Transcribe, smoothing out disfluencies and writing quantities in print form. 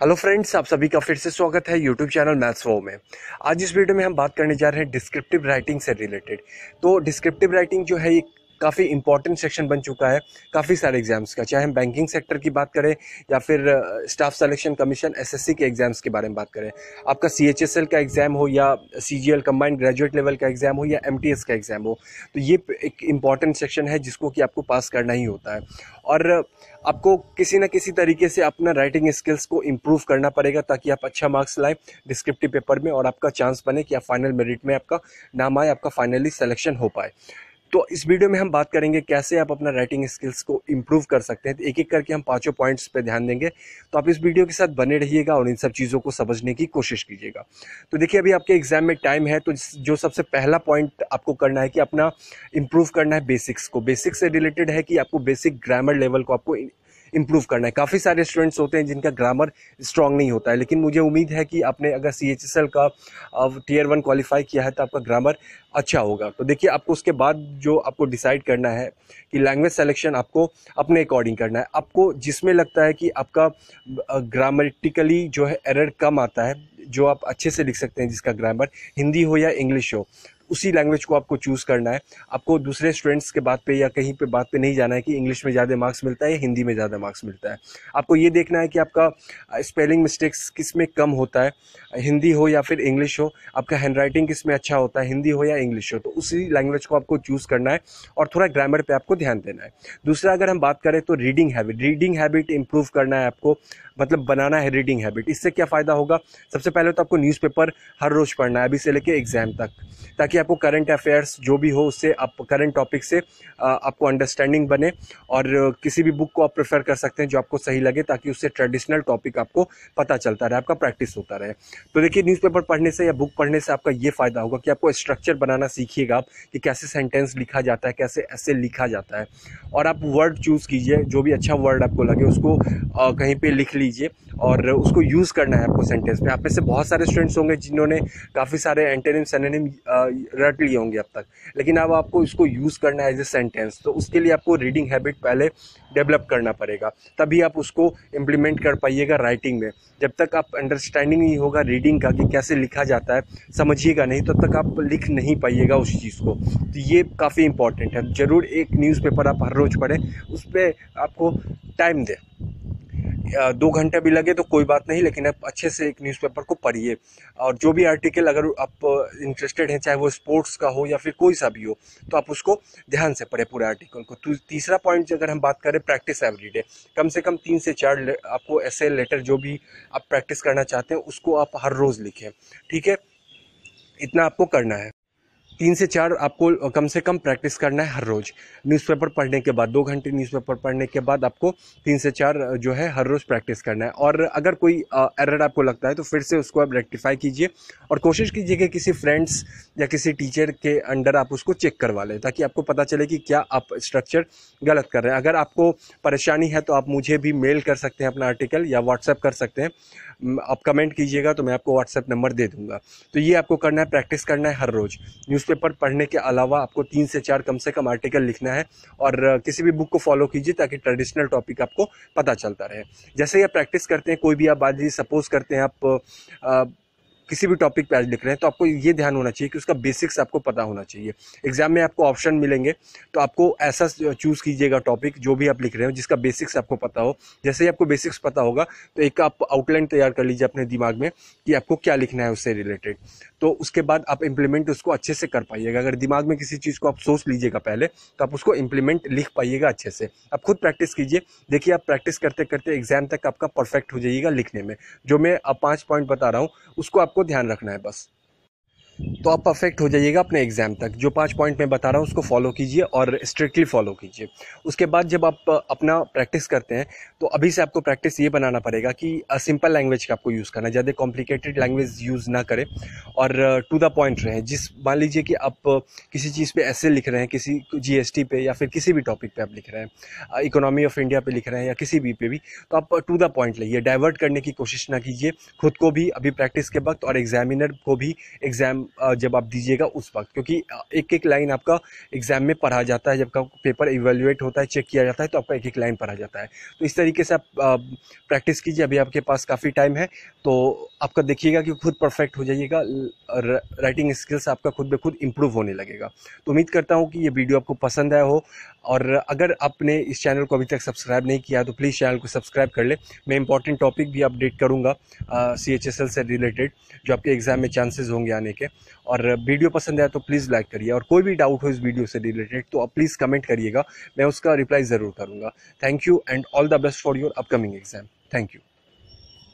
Hello friends, आप सभी का फिर से स्वागत है यूट्यूब चैनल मैथ्स वो में। आज इस वीडियो में हम बात करने जा रहे हैं डिस्क्रिप्टिव राइटिंग से रिलेटेड। तो डिस्क्रिप्टिव राइटिंग जो है ये काफ़ी इंपॉर्टेंट सेक्शन बन चुका है काफ़ी सारे एग्जाम्स का, चाहे हम बैंकिंग सेक्टर की बात करें या फिर स्टाफ सिलेक्शन कमीशन एसएससी के एग्जाम्स के बारे में बात करें। आपका सीएचएसएल का एग्जाम हो या सीजीएल कंबाइंड ग्रेजुएट लेवल का एग्जाम हो या एमटीएस का एग्जाम हो, तो ये एक इम्पॉर्टेंट सेक्शन है जिसको कि आपको पास करना ही होता है। और आपको किसी न किसी तरीके से अपना राइटिंग स्किल्स को इम्प्रूव करना पड़ेगा ताकि आप अच्छा मार्क्स लाएं डिस्क्रिप्टिव पेपर में और आपका चांस बने कि आप फाइनल मेरिट में आपका नाम आए, आपका फाइनली सिलेक्शन हो पाए। तो इस वीडियो में हम बात करेंगे कैसे आप अपना राइटिंग स्किल्स को इम्प्रूव कर सकते हैं। तो एक एक करके हम पांचों पॉइंट्स पे ध्यान देंगे, तो आप इस वीडियो के साथ बने रहिएगा और इन सब चीज़ों को समझने की कोशिश कीजिएगा। तो देखिए, अभी आपके एग्जाम में टाइम है, तो जो सबसे पहला पॉइंट आपको करना है कि अपना इम्प्रूव करना है बेसिक्स को। बेसिक्स से रिलेटेड है कि आपको बेसिक ग्रामर लेवल को आपको इम्प्रूव करना है। काफ़ी सारे स्टूडेंट्स होते हैं जिनका ग्रामर स्ट्रांग नहीं होता है, लेकिन मुझे उम्मीद है कि आपने अगर सीएचएसएल का टियर 1 क्वालिफाई किया है तो आपका ग्रामर अच्छा होगा। तो देखिए, आपको उसके बाद जो आपको डिसाइड करना है कि लैंग्वेज सेलेक्शन आपको अपने अकॉर्डिंग करना है। आपको जिसमें लगता है कि आपका ग्रामेटिकली जो है एरर कम आता है, जो आप अच्छे से लिख सकते हैं, जिसका ग्रामर हिंदी हो या इंग्लिश हो, उसी लैंग्वेज को आपको चूज़ करना है। आपको दूसरे स्टूडेंट्स के बात पे या कहीं पे बात पे नहीं जाना है कि इंग्लिश में ज़्यादा मार्क्स मिलता है या हिंदी में ज़्यादा मार्क्स मिलता है। आपको ये देखना है कि आपका स्पेलिंग मिस्टेक्स किस में कम होता है, हिंदी हो या फिर इंग्लिश हो, आपका हैंड राइटिंग किस में अच्छा होता है, हिंदी हो या इंग्लिश हो, तो उसी लैंग्वेज को आपको चूज़ करना है और थोड़ा ग्रामर पे आपको ध्यान देना है। दूसरा, अगर हम बात करें तो रीडिंग हैबिट इंप्रूव करना है आपको, मतलब बनाना है रीडिंग हैबिट। इससे क्या फ़ायदा होगा? सबसे पहले तो आपको न्यूज़पेपर हर रोज़ पढ़ना है, अभी से लेके एग्जाम तक, ताकि आपको करंट अफेयर्स जो भी हो उससे आप करंट टॉपिक से आपको अंडरस्टैंडिंग बने। और किसी भी बुक को आप प्रेफर कर सकते हैं जो आपको सही लगे, ताकि उससे ट्रेडिशनल टॉपिक आपको पता चलता रहे, आपका प्रैक्टिस होता रहे। तो देखिए, न्यूज़पेपर पढ़ने से या बुक पढ़ने से आपका ये फ़ायदा होगा कि आपको स्ट्रक्चर बनाना सीखिएगा आप कि कैसे सेंटेंस लिखा जाता है, कैसे ऐसे लिखा जाता है। और आप वर्ड चूज़ कीजिए, जो भी अच्छा वर्ड आपको लगे उसको कहीं पे लिख लीजिए और उसको यूज़ करना है आपको सेंटेंस में। आप में से बहुत सारे स्टूडेंट्स होंगे जिन्होंने काफ़ी सारे एंटोनिम सिनोनिम रट लिए होंगे अब तक, लेकिन अब आपको इसको यूज़ करना है एज ए सेंटेंस। तो उसके लिए आपको रीडिंग हैबिट पहले डेवलप करना पड़ेगा, तभी आप उसको इम्प्लीमेंट कर पाइएगा राइटिंग में। जब तक आप अंडरस्टैंडिंग नहीं होगा रीडिंग का कि कैसे लिखा जाता है, समझिएगा नहीं, तब तक आप लिख नहीं पाइएगा उस चीज़ को। तो ये काफ़ी इंपॉर्टेंट है। ज़रूर एक न्यूज़पेपर आप हर रोज़ पढ़ें, उस पर आपको टाइम दें। 2 घंटे भी लगे तो कोई बात नहीं, लेकिन आप अच्छे से एक न्यूज़पेपर को पढ़िए। और जो भी आर्टिकल अगर आप इंटरेस्टेड हैं, चाहे वो स्पोर्ट्स का हो या फिर कोई सा भी हो, तो आप उसको ध्यान से पढ़ें पूरे आर्टिकल को। तीसरा पॉइंट अगर हम बात करें, प्रैक्टिस एवरीडे। कम से कम 3 से 4 आपको ऐसे लेटर जो भी आप प्रैक्टिस करना चाहते हैं उसको आप हर रोज़ लिखें, ठीक है? इतना आपको करना है। 3 से 4 आपको कम से कम प्रैक्टिस करना है हर रोज़। न्यूज़पेपर पढ़ने के बाद 2 घंटे न्यूज़पेपर पढ़ने के बाद आपको 3 से 4 जो है हर रोज़ प्रैक्टिस करना है। और अगर कोई एरर आपको लगता है तो फिर से उसको आप रेक्टिफाई कीजिए और कोशिश कीजिए कि किसी फ्रेंड्स या किसी टीचर के अंडर आप उसको चेक करवा लें, ताकि आपको पता चले कि क्या आप स्ट्रक्चर गलत कर रहे हैं। अगर आपको परेशानी है तो आप मुझे भी मेल कर सकते हैं अपना आर्टिकल, या व्हाट्सएप कर सकते हैं। आप कमेंट कीजिएगा तो मैं आपको व्हाट्सएप नंबर दे दूंगा। तो ये आपको करना है, प्रैक्टिस करना है हर रोज़। न्यूज़पेपर पढ़ने के अलावा आपको 3 से 4 कम से कम आर्टिकल लिखना है और किसी भी बुक को फॉलो कीजिए ताकि ट्रेडिशनल टॉपिक आपको पता चलता रहे। जैसे ही आप प्रैक्टिस करते हैं, कोई भी आप बात सपोज करते हैं आप किसी भी टॉपिक पे आज लिख रहे हैं, तो आपको ये ध्यान होना चाहिए कि उसका बेसिक्स आपको पता होना चाहिए। एग्जाम में आपको ऑप्शन मिलेंगे, तो आपको ऐसा चूज़ कीजिएगा टॉपिक जो भी आप लिख रहे हो जिसका बेसिक्स आपको पता हो। जैसे ही आपको बेसिक्स पता होगा तो एक आप आउटलाइन तैयार कर लीजिए अपने दिमाग में कि आपको क्या लिखना है उससे रिलेटेड। तो उसके बाद आप इम्प्लीमेंट उसको अच्छे से कर पाइएगा। अगर दिमाग में किसी चीज़ को आप सोच लीजिएगा पहले, तो आप उसको इम्प्लीमेंट लिख पाइएगा अच्छे से। आप खुद प्रैक्टिस कीजिए, देखिए आप प्रैक्टिस करते करते एग्जाम तक आपका परफेक्ट हो जाइएगा लिखने में। जो मैं अब 5 पॉइंट बता रहा हूँ उसको आपको ध्यान रखना है बस, तो आप परफेक्ट हो जाइएगा अपने एग्जाम तक। जो 5 पॉइंट मैं बता रहा हूँ उसको फॉलो कीजिए और स्ट्रिक्टली फॉलो कीजिए। उसके बाद जब आप अपना प्रैक्टिस करते हैं, तो अभी से आपको प्रैक्टिस ये बनाना पड़ेगा कि सिंपल लैंग्वेज का आपको यूज़ करना है, ज़्यादा कॉम्प्लिकेटेड लैंग्वेज यूज़ ना करें और टू द पॉइंट रहें। मान लीजिए कि आप किसी चीज़ पे ऐसे लिख रहे हैं, किसी जीएसटी पे या फिर किसी भी टॉपिक पे आप लिख रहे हैं, इकोनॉमी ऑफ इंडिया पे लिख रहे हैं या किसी भी पे भी, तो आप टू द पॉइंट लाइए, डाइवर्ट करने की कोशिश ना कीजिए खुद को भी अभी प्रैक्टिस के वक्त और एग्जामिनर को भी एग्जाम जब आप दीजिएगा उस वक्त, क्योंकि एक एक लाइन आपका एग्जाम में पढ़ा जाता है। जब का पेपर इवेल्युएट होता है, चेक किया जाता है, तो आपका एक एक लाइन पढ़ा जाता है। तो इस तरीके से आप प्रैक्टिस कीजिए। अभी आपके पास काफ़ी टाइम है, तो आपका देखिएगा कि खुद परफेक्ट हो जाइएगा। राइटिंग स्किल्स आपका खुद ब खुद इंप्रूव होने लगेगा। तो उम्मीद करता हूँ कि ये वीडियो आपको पसंद आया हो, और अगर आपने इस चैनल को अभी तक सब्सक्राइब नहीं किया तो प्लीज़ चैनल को सब्सक्राइब कर ले। मैं इंपॉर्टेंट टॉपिक भी अपडेट करूँगा CHSL से रिलेटेड, जो आपके एग्जाम में चांसेस होंगे आने के। और वीडियो पसंद आया तो प्लीज़ लाइक करिए, और कोई भी डाउट हो इस वीडियो से रिलेटेड तो आप प्लीज़ कमेंट करिएगा, मैं उसका रिप्लाई ज़रूर करूँगा। Thank you and all the best for your upcoming exam. Thank you.